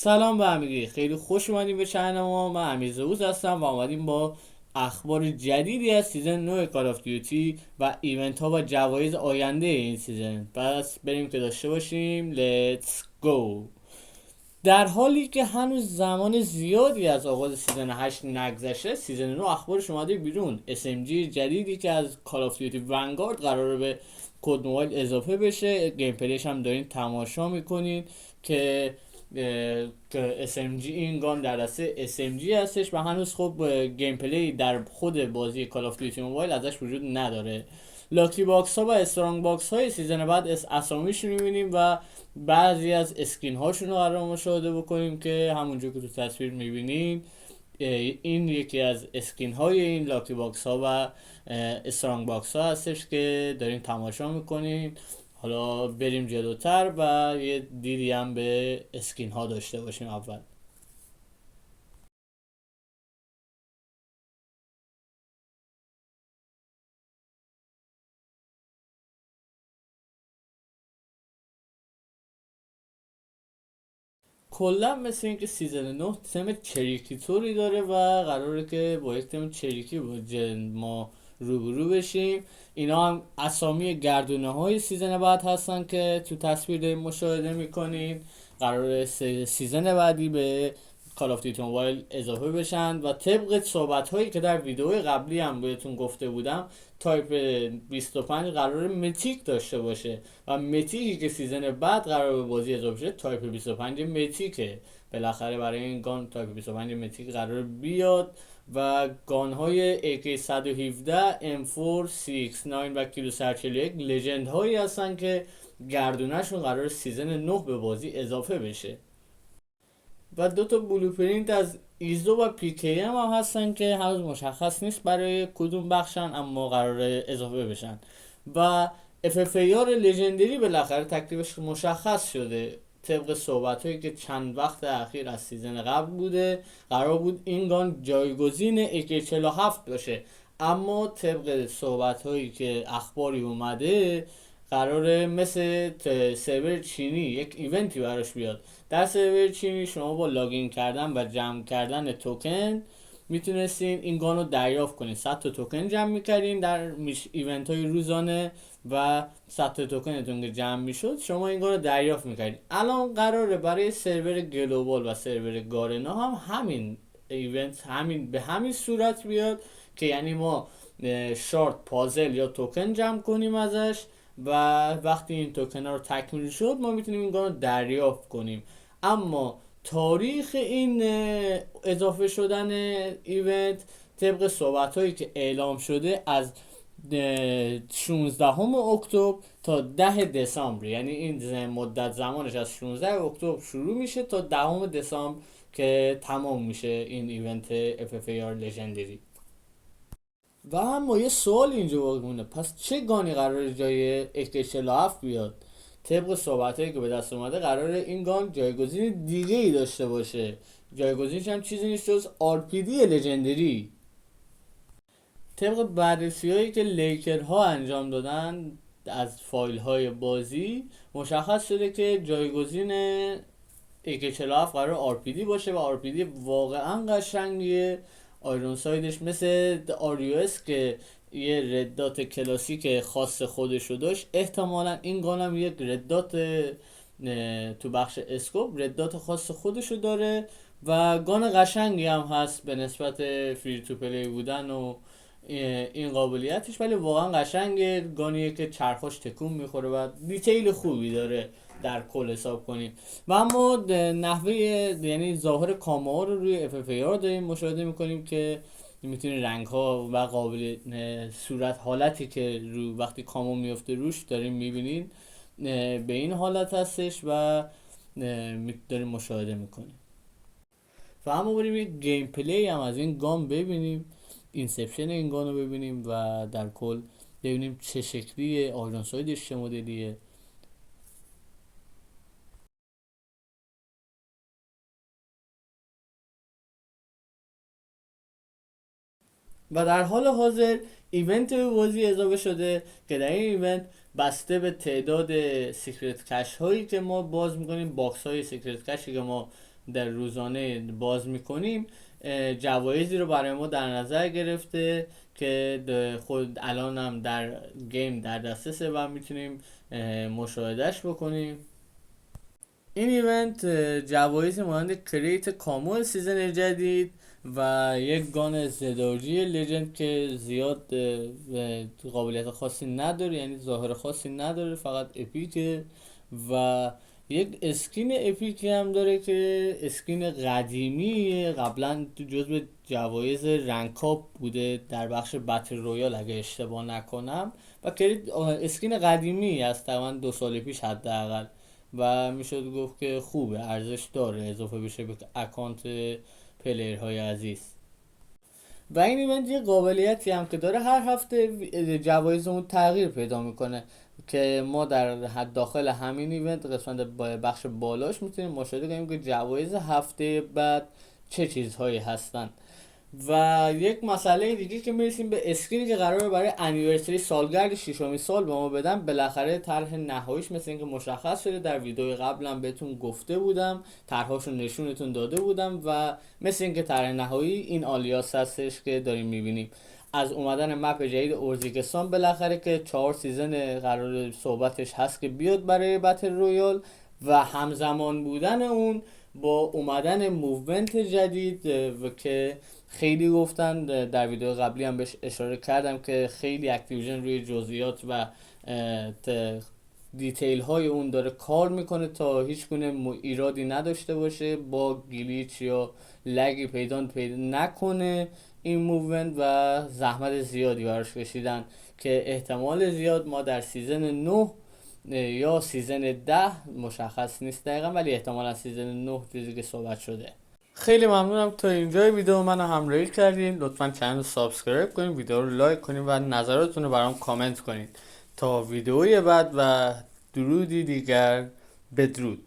سلام به همگی، خیلی خوش اومدیم به چنل ما. من امیرزوز هستم و اومدیم با اخبار جدیدی از سیزن 9 کال آف دیوتی و ایونت ها و جوایز آینده این سیزن. پس بریم که داشته باشیم. لیتس گو. در حالی که هنوز زمان زیادی از آغاز سیزن 8 نگذشته، سیزن 9 اخبارش اومده بیرون. SMG جدیدی که از کال آف دیوتی ونگارد قراره به کد موبایل اضافه بشه، گیم پلیش هم دارین تماشا میکنین که SMG این گان در دسته SMG هستش و هنوز خب گیم پلی در خود بازی کال آف دیوتی موبایل ازش وجود نداره. لاکی باکس ها و استرانگ باکس های سیزن بعد اسامیشون میبینیم و بعضی از اسکین هاشون رو قرار مشاهده بکنیم که همونجور که تو تصویر میبینین این یکی از اسکین های این لاکی باکس ها و استرانگ باکس ها هستش که دارین تماشا میکنین. حالا بریم جلوتر و یه دیدی هم به اسکین ها داشته باشیم. اول کلا مثل اینکه سیزن 9 تم چریکی توری داره و قراره که با یک تم چریکی با ما روبرو بشیم. اینا هم اسامی گردونه های سیزن بعد هستن که تو تصویر داریم مشاهده میکنین. قرار سیزن بعدی به کال آف دیوتی موبایل اضافه بشن و طبق صحبت هایی که در ویدیو قبلی هم بهتون گفته بودم، تایپ 25 قرار متیک داشته باشه و متیکی که سیزن بعد قرار به بازی اضافه شه تایپ 25 متیکه. بالاخره برای این گان تایپ 25 متیک قرار بیاد و گان های AK117 M4 CX9 و کیلو 141 لژند هایی هستن که گردونهشون قرار سیزن 9 به بازی اضافه بشه. و دو تا بلوپرینت از ایزو و پی کی ام هم هستن که هنوز مشخص نیست برای کدوم بخشن، اما قراره اضافه بشن. و FFAR لژندری بالاخره تکلیفش مشخص شده. طبق صحبت هایی که چند وقت اخیر از سیزن قبل بوده، قرار بود این گان جایگزین AK47 باشه، اما طبق صحبت هایی که اخباری اومده قراره مثل سرور چینی یک ایونتی براش بیاد. در سرور چینی شما با لاگین کردن و جمع کردن توکن میتونستین این گان رو دریافت کنین. 100 تا توکن جمع میکردین در ایونت های روزانه و 100 تا توکنتون که جمع میشد شما این گان رو دریافت میکردین. الان قراره برای سرور گلوبال و سرور گارنا هم همین ایونت به همین صورت بیاد که یعنی ما شارت پازل یا توکن جمع کنیم ازش و وقتی این توکن ها رو تکمیل شد ما میتونیم این گان رو دریافت کنیم. اما تاریخ این اضافه شدن ایونت طبق صحبت هایی که اعلام شده از 16 اکتبر تا 10 دسامبر، یعنی این مدت زمانش از 16 اکتبر شروع میشه تا 10 دسامبر که تمام میشه این ایونت FFAR لژندری. و اما یه سوال اینجا باقی مونه، پس چه گانی قراره جای AK47 بیاد؟ طبق صحبتایی که به دست اومده قراره این گان جایگزین دیگه ای داشته باشه. جایگزینش هم چیزی نیست جز RPD لژندری. طبق بررسی هایی که لیکرها انجام دادن از فایل های بازی مشخص شده که جایگزین AK47 قرار RPD باشه و RPD واقعا قشنگیه. آیرون سایدش مثل RUS که یه ردات کلاسیک خاص خودشو داشت، احتمالا این گانم یک ردات تو بخش اسکوپ ردات خاص خودشو داره و گان قشنگی هم هست به نسبت فری تو پلی بودن و این قابلیتش، ولی واقعا قشنگه. گانیه که چرخاش تکون میخوره و دیتیل خوبی داره در کل حساب کنیم. و اما نحوه یعنی ظاهر کامه رو روی FFAR داریم مشاهده میکنیم که میتونی رنگ ها و قابل صورت حالتی که رو وقتی کامو میفته روش داریم میبینید به این حالت هستش و داریم مشاهده میکنیم. و اما بریم یک گیم پلی هم از این گام ببینیم، اینسپشن این گان رو ببینیم و در کل ببینیم چه شکلیه، آیرون سایدش چه مدلیه. و در حال حاضر ایونت به بازی اضافه شده که در این ایونت بسته به تعداد سیکرت کش هایی که ما باز میکنیم، باکس های سیکرت کشی که ما در روزانه باز میکنیم جوایزی رو برای ما در نظر گرفته که خود الان هم در گیم در دسترسه و میتونیم مشاهدهش بکنیم. این ایونت جوایز مانند کریت کامو سیزن جدید و یک گان زدارجی لژند که زیاد قابلیت خاصی نداره، یعنی ظاهر خاصی نداره، فقط اپیکه، و یک اسکین اپیکی هم داره که اسکین قدیمی قبلا جزو جوایز رنکاپ بوده در بخش بتل رویال اگه اشتباه نکنم، و که اسکین قدیمی از تقریبا 2 سال پیش حداقل، و میشد گفت که خوبه، ارزش داره اضافه بشه به اکانت پلیرهای عزیز. و این ایونت یه قابلیتی هم که داره، هر هفته جوایزمون تغییر پیدا میکنه که ما در داخل همین ایونت قسمت بخش بالاش میتونیم مشاهده کنیم که جوایز هفته بعد چه چیزهایی هستن. و یک مسئله دیگه که میرسیم به اسکرینی که قراره برای انیورسری سالگرد 6 سال به ما بدن، بالاخره طرح نهاییش مثل اینکه مشخص شده. در ویدیو قبلم بهتون گفته بودم، طرحاشو نشونتون داده بودم و مثل اینکه طرح نهایی این آلیاس هستش که داریم میبینیم. از اومدن مپ جدید اورزیکستان بالاخره که 4 سیزن قرار صحبتش هست که بیاد برای بتل رویال، و همزمان بودن اون با اومدن موومنت جدید و که خیلی گفتن، در ویدیو قبلی هم بهش اشاره کردم که خیلی اکتیویژن روی جزئیات و دیتیل های اون داره کار میکنه تا هیچ گونه ایرادی نداشته باشه، با گلیچ یا لگی پیدا نکنه این موومنت، و زحمت زیادی براش کشیدن که احتمال زیاد ما در سیزن 9 یا سیزن 10 مشخص نیست دقیقا، ولی احتمالا سیزن 9 چیزی که صحبت شده. خیلی ممنونم تا اینجای ویدیو منو همراهی کردین. لطفا چنل رو سابسکرایب کنین، ویدیو رو لایک کنین و نظراتتون رو برام کامنت کنین. تا ویدیوی بعد و درودی دیگر، بدرود.